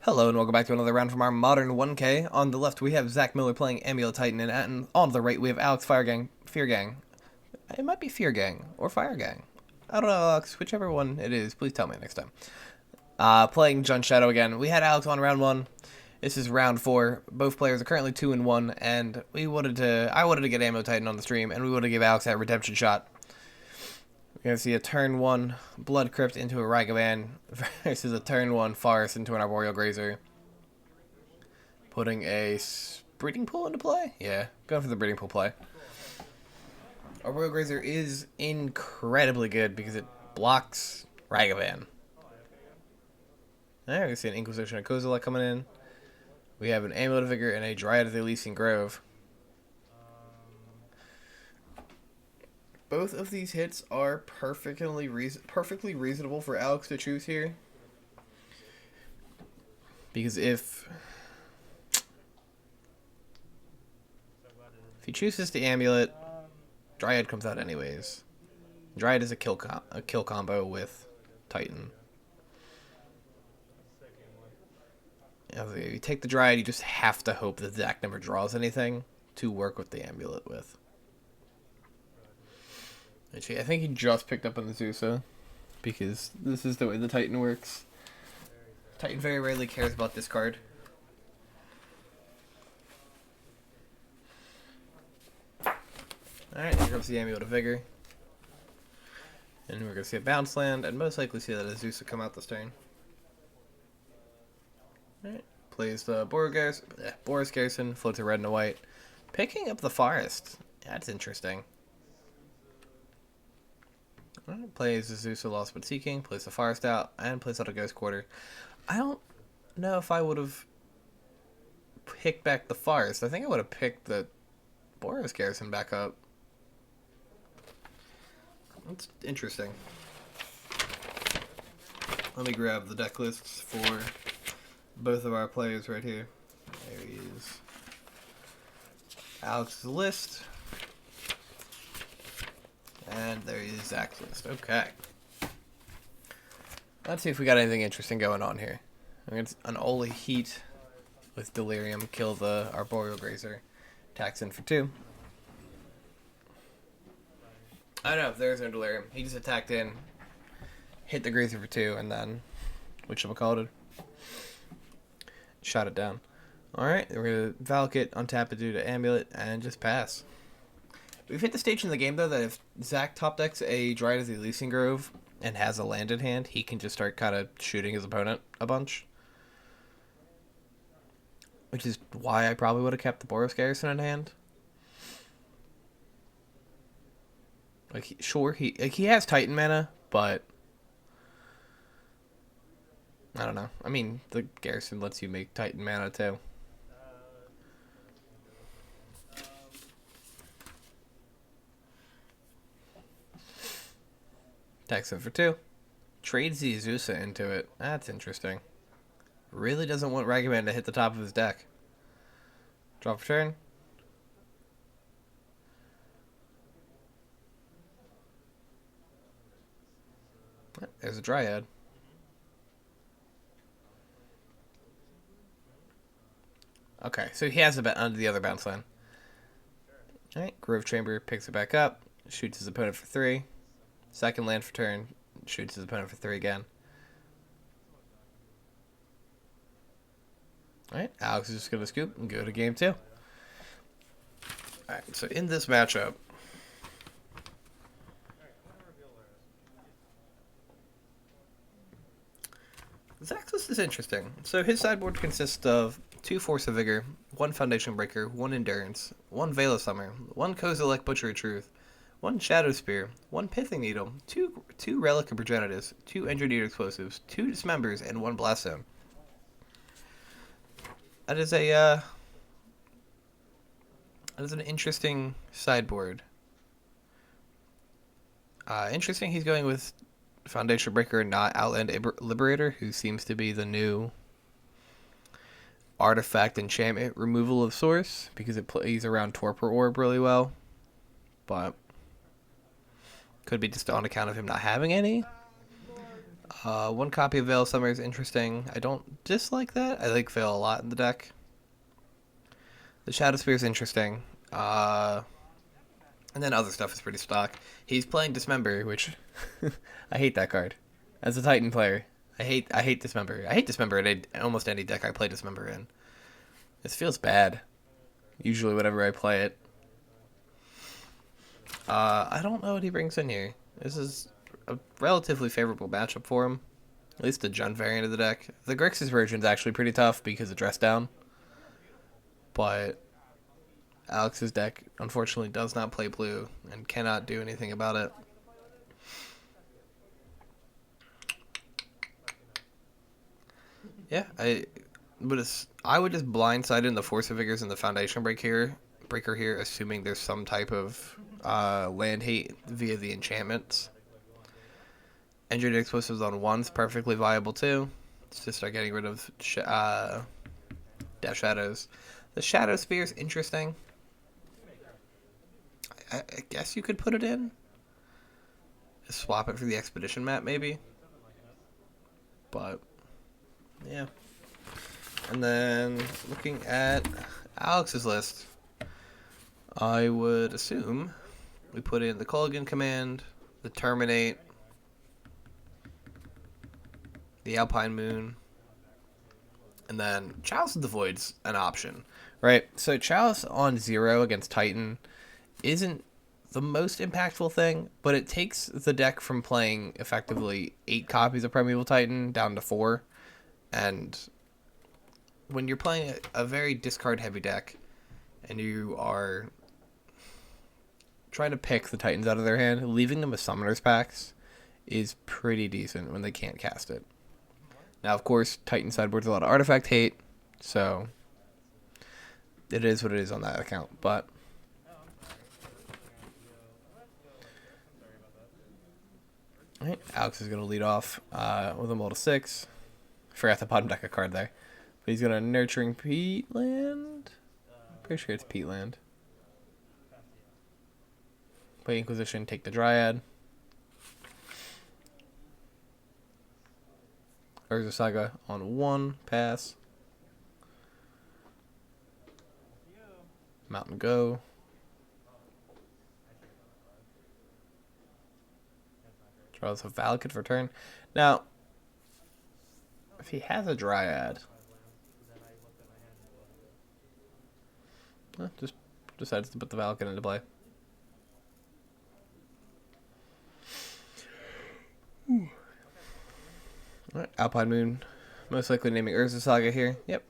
Hello and welcome back to another round from our Modern 1K. On the left we have Zach Miller playing Amulet Titan, and on the right we have Alex Fear Gang. It might be Fear Gang or Fire Gang. I don't know, Alex. Whichever one it is, please tell me next time. Playing Jun Shadow again. We had Alex on round 1. This is round 4. Both players are currently 2-1, and I wanted to get Amulet Titan on the stream, and we wanted to give Alex that redemption shot. We're going to see a turn 1 Blood Crypt into a Ragavan versus a turn 1 Forest into an Arboreal Grazer. Putting a breeding pool into play? Yeah, going for the breeding pool play. Arboreal Grazer is incredibly good because it blocks Ragavan. There we see an Inquisition of Kozilek coming in. We have an Amulet of Vigor and a Dryad of the Elysian Grove. Both of these hits are perfectly reasonable for Alex to choose here. Because if he chooses the Amulet, Dryad comes out anyways. Dryad is a kill combo with Titan. If you take the Dryad, you just have to hope that Zach never draws anything to work with the Amulet with. Actually, I think he just picked up on the Azusa, because this is the way the Titan works. Titan very rarely cares about this card. Alright, here comes the Amulet of Vigor. And we're going to see a bounce land, and most likely see that Azusa come out this turn. Alright, plays the Boris Garrison, floats a red and a white. Picking up the Forest. That's interesting. Alright, plays Azusa Lost But Seeking, plays the Forest out, and plays out a Ghost Quarter. I don't know if I would have picked back the Forest. I think I would have picked the Boris Garrison back up. That's interesting. Let me grab the deck lists for both of our players right here. There he is. Alex's list. And there is Zach's list. Okay. Let's see if we got anything interesting going on here. I'm going to an Oli Heat with Delirium, kill the Arboreal Grazer. Attacks in for 2. I don't know if there's no Delirium. He just attacked in, hit the Grazer for 2, and then, whatchamacallit, shot it down. Alright, we're going to Valk it, untap it due to Amulet, and just pass. We've hit the stage in the game, though, that if Zach top decks a Dryad of the Elysian Grove and has a land in hand, he can just start kind of shooting his opponent a bunch. Which is why I probably would have kept the Boros Garrison in hand. Like, sure, he has Titan mana, but I don't know. I mean, the Garrison lets you make Titan mana, too. Attacks in for 2. Trades the Azusa into it. That's interesting. Really doesn't want Ragavan to hit the top of his deck. Drop for turn. There's a Dryad. Okay, so he has a bet under the other bounce line. Alright, Grove Chamber picks it back up. Shoots his opponent for 3. Second land for turn, shoots his opponent for 3 again. Alright, Alex is just going to scoop and go to game 2. Alright, so in this matchup, Zach's list is interesting. So his sideboard consists of 2 Force of Vigor, 1 Foundation Breaker, 1 Endurance, 1 Veil of Summer, 1 Kozilek Butcher of Truth, 1 Shadow Spear, 1 Pithing Needle, 2 Relic of Progenitus, 2 Engineered Explosives, 2 Dismembers, and 1 Blast Zone. That is an interesting sideboard. Interesting he's going with Foundation Breaker, not Outland Liberator, who seems to be the new artifact enchantment removal of source, because it plays around Torpor Orb really well. But could be just on account of him not having any. One copy of Veil of Summer is interesting. I don't dislike that. I like Veil a lot in the deck. The Shadow Spear is interesting. And then other stuff is pretty stock. He's playing Dismember, which I hate that card. As a Titan player, I hate Dismember. I hate Dismember in almost any deck I play Dismember in. This feels bad. Usually, whenever I play it. I don't know what he brings in here. This is a relatively favorable matchup for him. At least the Jund variant of the deck. The Grixis version is actually pretty tough because of Dress Down. But Alex's deck, unfortunately, does not play blue and cannot do anything about it. Yeah, I would just blindside in the Force of Vigors and the Foundation breaker here, assuming there's some type of land hate via the enchantments. Engineered Explosives on 1's perfectly viable too. Let's just start getting rid of Death Shadows. The Shadow Spear is interesting. I guess you could put it in. Just swap it for the Expedition map, maybe. But, yeah. And then, looking at Alex's list, I would assume we put in the Culligan command, the Terminate, the Alpine Moon, and then Chalice of the Void's an option, right? So Chalice on 0 against Titan isn't the most impactful thing, but it takes the deck from playing effectively 8 copies of Primeval Titan down to 4. And when you're playing a very discard heavy deck and you are trying to pick the Titans out of their hand, leaving them with Summoners packs is pretty decent when they can't cast it. Now, of course, Titan sideboard's a lot of artifact hate, so it is what it is on that account, but alright, Alex is going to lead off with a Mold of 6. Forgot the bottom deck a card there. But he's going to Nurturing Peatland. Pretty sure it's Peatland. Play Inquisition, take the Dryad. Urza Saga on 1, pass. Mountain Go. Draws a Valakut for turn. Now, if he has a Dryad, just decides to put the Valakut into play. Alright, Alpine Moon. Most likely naming Urza Saga here. Yep.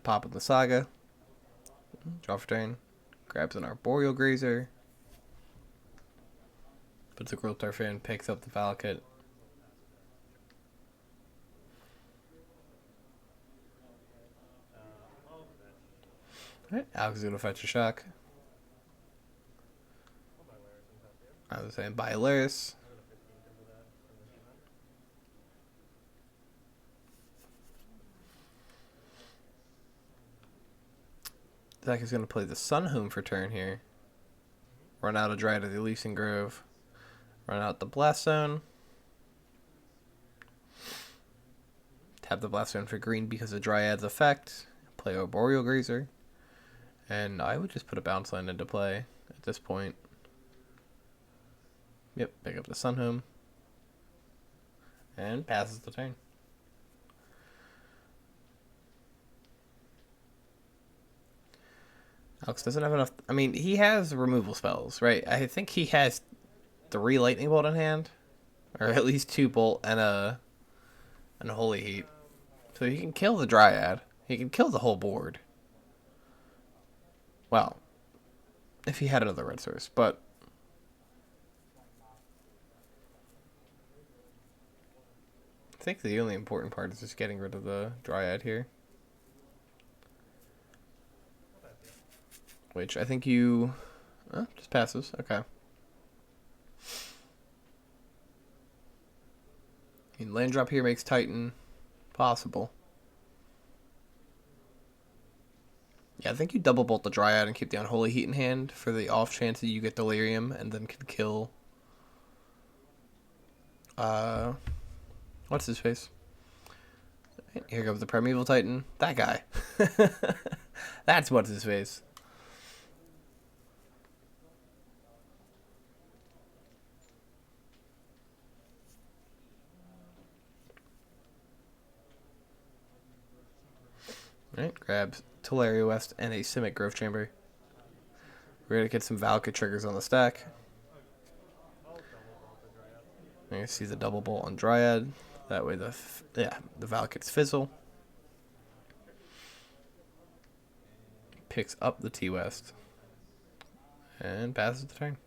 Pop in the Saga. Draw for turn. Grabs an Arboreal Grazer. Puts a Growth Turf in. Picks up the Valakut. Alright, Alex is going to fetch a shock. I was saying buy Alaris. Zach is going to play the Sunhome for turn here. Run out a Dryad of the Elysian Grove. Run out the Blast Zone. Tap the Blast Zone for green because of Dryad's effect. Play Arboreal Grazer. And I would just put a Bounce Land into play at this point. Yep, pick up the Sunhome. And passes the turn. Alex doesn't have enough. I mean, he has removal spells, right? I think he has 3 Lightning Bolt in hand, or at least 2 Bolt and a Holy Heat. So he can kill the Dryad. He can kill the whole board. Well, if he had another red source, but I think the only important part is just getting rid of the Dryad here. Which I think you... just passes. Okay. I mean, land drop here makes Titan possible. Yeah, I think you double bolt the Dryad and keep the Unholy Heat in hand for the off chance that you get Delirium and then can kill What's his face? Here comes the Primeval Titan. That guy. That's what's his face. Alright, grabs Teleria West and a Simic Growth Chamber. We're gonna get some Valka triggers on the stack. You're gonna see the double bolt on Dryad. That way the Valkets fizzle. Picks up the T-West. And passes the turn.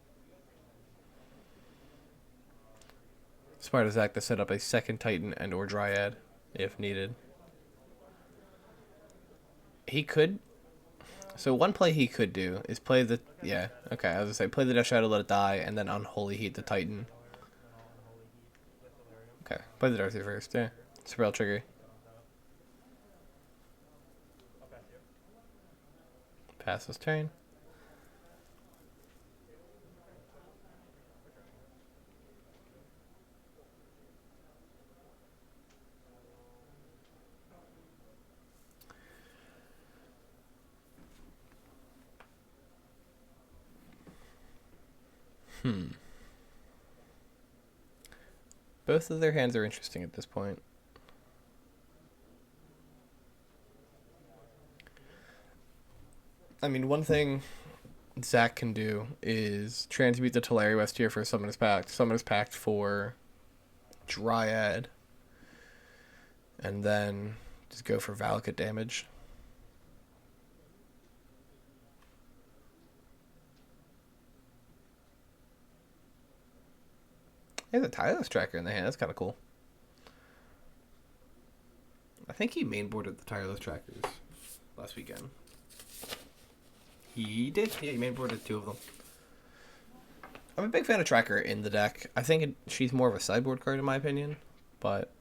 Smart as Zach to set up a second Titan and or Dryad if needed. He could. So one play he could do is play the I was gonna say play the Death Shadow, let it die, and then Unholy Heat the Titan. Okay, play the Darcy first. Yeah, Spell trigger. Passes turn. Both of their hands are interesting at this point. I mean, one thing Zach can do is transmute the Teleria West here for Summoner's Pact. Summoner's Pact for Dryad. And then just go for Valakut damage. He has a tireless tracker in the hand. That's kind of cool. I think he mainboarded the tireless trackers last weekend. He did? Yeah, he mainboarded 2 of them. I'm a big fan of Tracker in the deck. I think she's more of a sideboard card in my opinion, but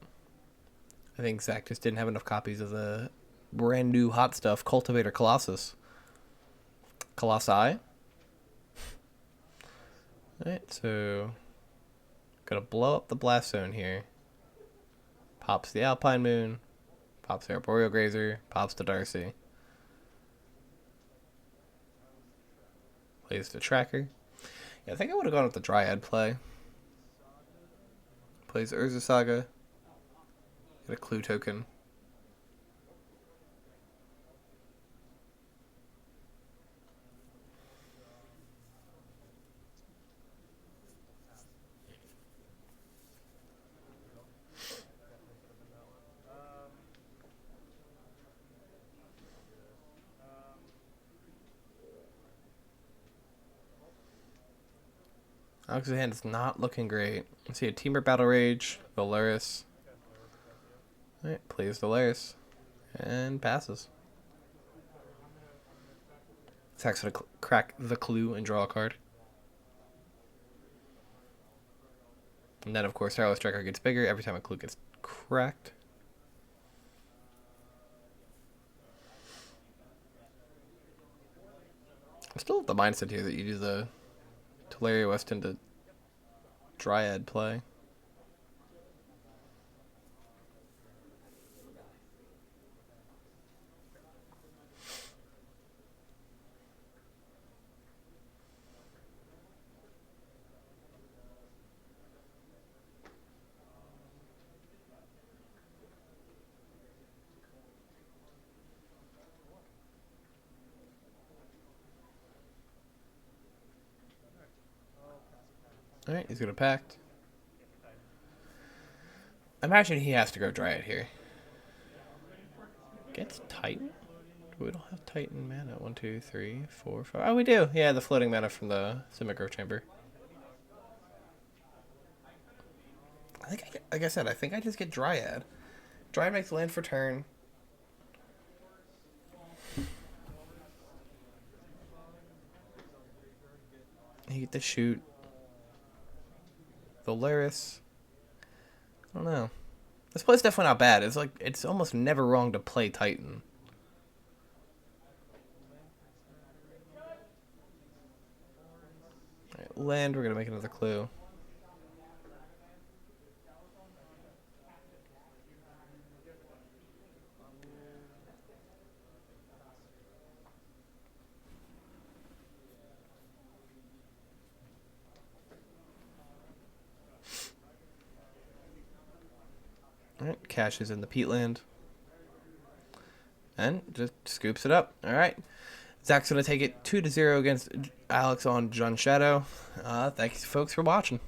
I think Zach just didn't have enough copies of the brand new hot stuff, Cultivator Colossus. Colossi. Alright, so gonna blow up the Blast Zone here. Pops the Alpine Moon. Pops the Arboreal Grazer. Pops the Darcy. Plays the Tracker. Yeah, I think I would have gone with the Dryad play. Plays Urza Saga. Get a Clue token. Alex's hand is not looking great. Let's see a Teamer Battle Rage, Valeris. Alright, plays Valeris. And passes. Zach's gonna crack the Clue and draw a card. And then, of course, Tireless Tracker gets bigger every time a Clue gets cracked. I'm still of the mindset here that you do the Teleria West into Dryad play. Alright, he's gonna Pact. Imagine he has to go Dryad here. Gets Titan? We don't have Titan mana. 1, 2, 3, 4, 5. Oh, we do. Yeah, the floating mana from the Simic Growth Chamber. I think, like I said, I think I just get Dryad. Dryad makes land for turn. You get to shoot. Valeris. I don't know. This play's definitely not bad. It's like it's almost never wrong to play Titan. Right, land, we're gonna make another Clue. Alright, cashes in the peatland. And just scoops it up. Alright. Zach's going to take it 2-0 against Alex on Jun Shadow. Thanks, folks, for watching.